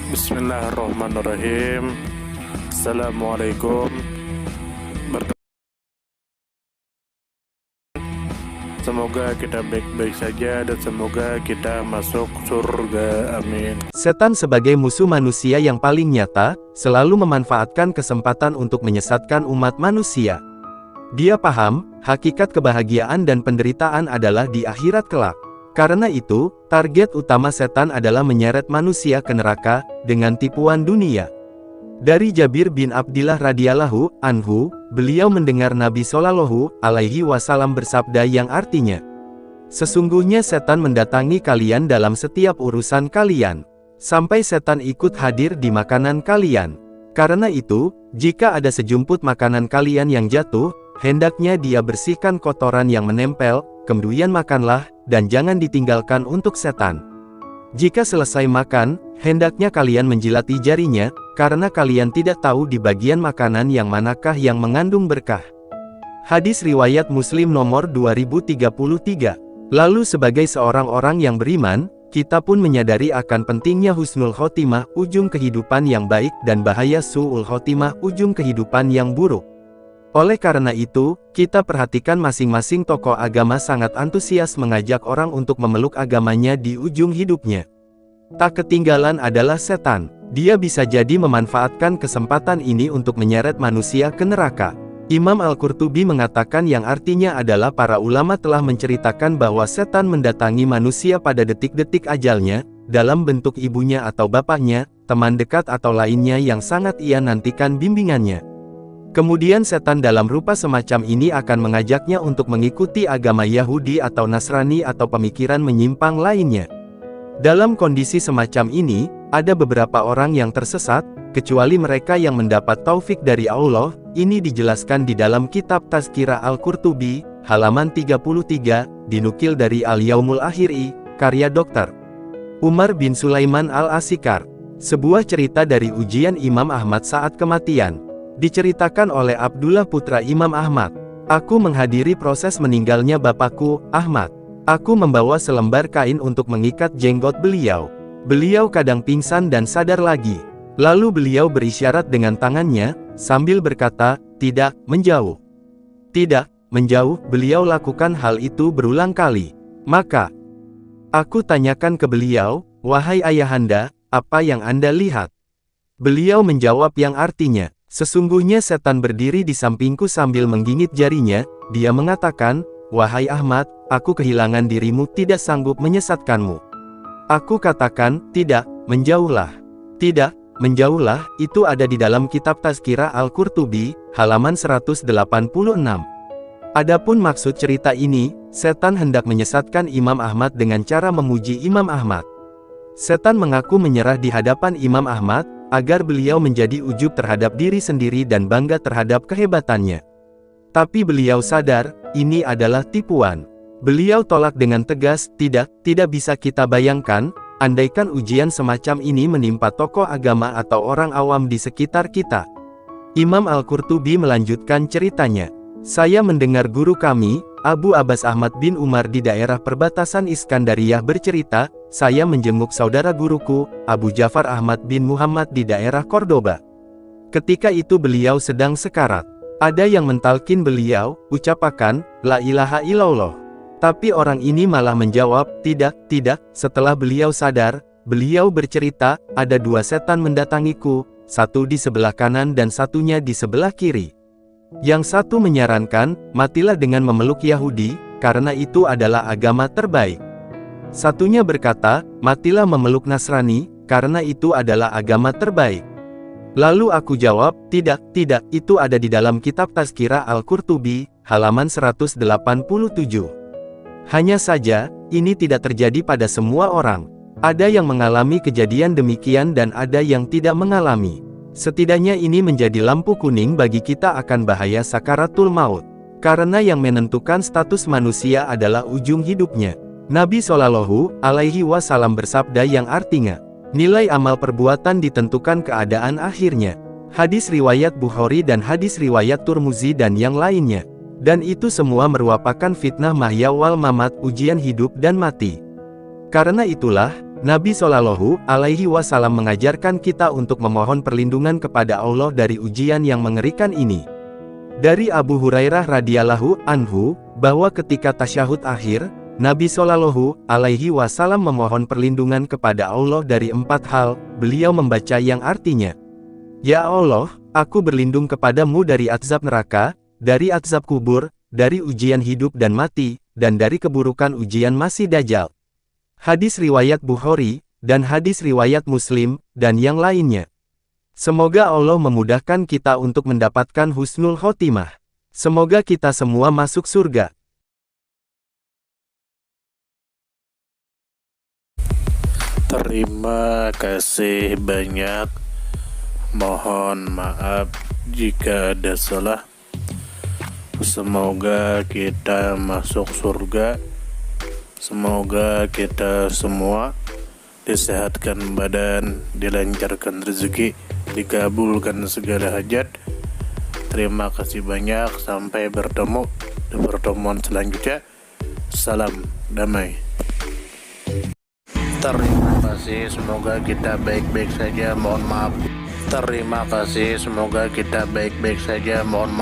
Bismillahirrahmanirrahim. Assalamualaikum. Semoga kita baik-baik saja dan semoga kita masuk surga. Amin. Setan sebagai musuh manusia yang paling nyata, selalu memanfaatkan kesempatan untuk menyesatkan umat manusia. Dia paham, hakikat kebahagiaan dan penderitaan adalah di akhirat kelak. Karena itu, target utama setan adalah menyeret manusia ke neraka, dengan tipuan dunia. Dari Jabir bin Abdillah radhiyallahu anhu, beliau mendengar Nabi Shallallahu alaihi wasallam bersabda yang artinya, "Sesungguhnya setan mendatangi kalian dalam setiap urusan kalian, sampai setan ikut hadir di makanan kalian. Karena itu, jika ada sejumput makanan kalian yang jatuh, hendaknya dia bersihkan kotoran yang menempel, kemudian makanlah, dan jangan ditinggalkan untuk setan. Jika selesai makan, hendaknya kalian menjilati jarinya, karena kalian tidak tahu di bagian makanan yang manakah yang mengandung berkah." Hadis riwayat Muslim nomor 2033. Lalu sebagai seorang orang yang beriman, kita pun menyadari akan pentingnya husnul khotimah, ujung kehidupan yang baik, dan bahaya su'ul khotimah, ujung kehidupan yang buruk. Oleh karena itu, kita perhatikan masing-masing tokoh agama sangat antusias mengajak orang untuk memeluk agamanya di ujung hidupnya. Tak ketinggalan adalah setan. Dia bisa jadi memanfaatkan kesempatan ini untuk menyeret manusia ke neraka. Imam Al-Qurtubi mengatakan yang artinya adalah para ulama telah menceritakan bahwa setan mendatangi manusia pada detik-detik ajalnya, dalam bentuk ibunya atau bapaknya, teman dekat atau lainnya yang sangat ia nantikan bimbingannya. Kemudian setan dalam rupa semacam ini akan mengajaknya untuk mengikuti agama Yahudi atau Nasrani atau pemikiran menyimpang lainnya. Dalam kondisi semacam ini, ada beberapa orang yang tersesat, kecuali mereka yang mendapat taufik dari Allah. Ini dijelaskan di dalam kitab Tazkirah Al-Qurtubi, halaman 33, dinukil dari Al-Yaumul Akhiri, karya Dr. Umar bin Sulaiman Al-Asikar. Sebuah cerita dari ujian Imam Ahmad saat kematian. Diceritakan oleh Abdullah putra Imam Ahmad. "Aku menghadiri proses meninggalnya bapakku, Ahmad. Aku membawa selembar kain untuk mengikat jenggot beliau. Beliau kadang pingsan dan sadar lagi. Lalu beliau berisyarat dengan tangannya, sambil berkata, 'Tidak, menjauh. Tidak, menjauh.' Beliau lakukan hal itu berulang kali. Maka, aku tanyakan ke beliau, 'Wahai ayahanda, apa yang Anda lihat?' Beliau menjawab yang artinya, 'Sesungguhnya setan berdiri di sampingku sambil menggigit jarinya.' Dia mengatakan, 'Wahai Ahmad, aku kehilangan dirimu, tidak sanggup menyesatkanmu.' Aku katakan, 'Tidak, menjauhlah. Tidak, menjauhlah.' Itu ada di dalam kitab Tazkirah Al-Qurtubi, halaman 186. Adapun maksud cerita ini, setan hendak menyesatkan Imam Ahmad dengan cara memuji Imam Ahmad. Setan mengaku menyerah di hadapan Imam Ahmad, agar beliau menjadi ujub terhadap diri sendiri dan bangga terhadap kehebatannya. Tapi beliau sadar, ini adalah tipuan. Beliau tolak dengan tegas, tidak bisa kita bayangkan, andaikan ujian semacam ini menimpa tokoh agama atau orang awam di sekitar kita. Imam Al-Qurtubi melanjutkan ceritanya. "Saya mendengar guru kami, Abu Abbas Ahmad bin Umar di daerah perbatasan Iskandariyah bercerita, saya menjenguk saudara guruku, Abu Ja'far Ahmad bin Muhammad di daerah Cordoba. Ketika itu beliau sedang sekarat. Ada yang mentalkin beliau, ucapakan, 'La ilaha illallah.' Tapi orang ini malah menjawab, 'Tidak.' Setelah beliau sadar, beliau bercerita, ada dua setan mendatangiku, satu di sebelah kanan dan satunya di sebelah kiri. Yang satu menyarankan, matilah dengan memeluk Yahudi, karena itu adalah agama terbaik. Satunya berkata, matilah memeluk Nasrani, karena itu adalah agama terbaik. Lalu aku jawab, tidak, itu ada di dalam kitab Tazkirah Al-Qurtubi, halaman 187. Hanya saja, ini tidak terjadi pada semua orang. Ada yang mengalami kejadian demikian dan ada yang tidak mengalami. Setidaknya ini menjadi lampu kuning bagi kita akan bahaya sakaratul maut. Karena yang menentukan status manusia adalah ujung hidupnya. Nabi Shallallahu alaihi wasallam bersabda yang artinya, nilai amal perbuatan ditentukan keadaan akhirnya. Hadis riwayat Bukhari dan hadis riwayat Turmuzi dan yang lainnya. Dan itu semua merupakan fitnah mahya wal mamat, ujian hidup dan mati. Karena itulah, Nabi Shallallahu Alaihi Wasallam mengajarkan kita untuk memohon perlindungan kepada Allah dari ujian yang mengerikan ini. Dari Abu Hurairah radhiyallahu anhu, bahwa ketika tasyahud akhir, Nabi Shallallahu Alaihi Wasallam memohon perlindungan kepada Allah dari 4 hal. Beliau membaca yang artinya, "Ya Allah, aku berlindung kepadamu dari azab neraka, dari azab kubur, dari ujian hidup dan mati, dan dari keburukan ujian Masih Dajjal." Hadis riwayat Bukhari, dan hadis riwayat Muslim, dan yang lainnya. Semoga Allah memudahkan kita untuk mendapatkan husnul khotimah. Semoga kita semua masuk surga. Terima kasih banyak. Mohon maaf jika ada salah. Semoga kita masuk surga. Semoga kita semua disehatkan badan, dilancarkan rezeki, dikabulkan segala hajat. Terima kasih banyak. Sampai bertemu di pertemuan selanjutnya. Salam damai. Terima kasih. Semoga kita baik-baik saja. Mohon maaf. Terima kasih. Semoga kita baik-baik saja. Mohon maaf.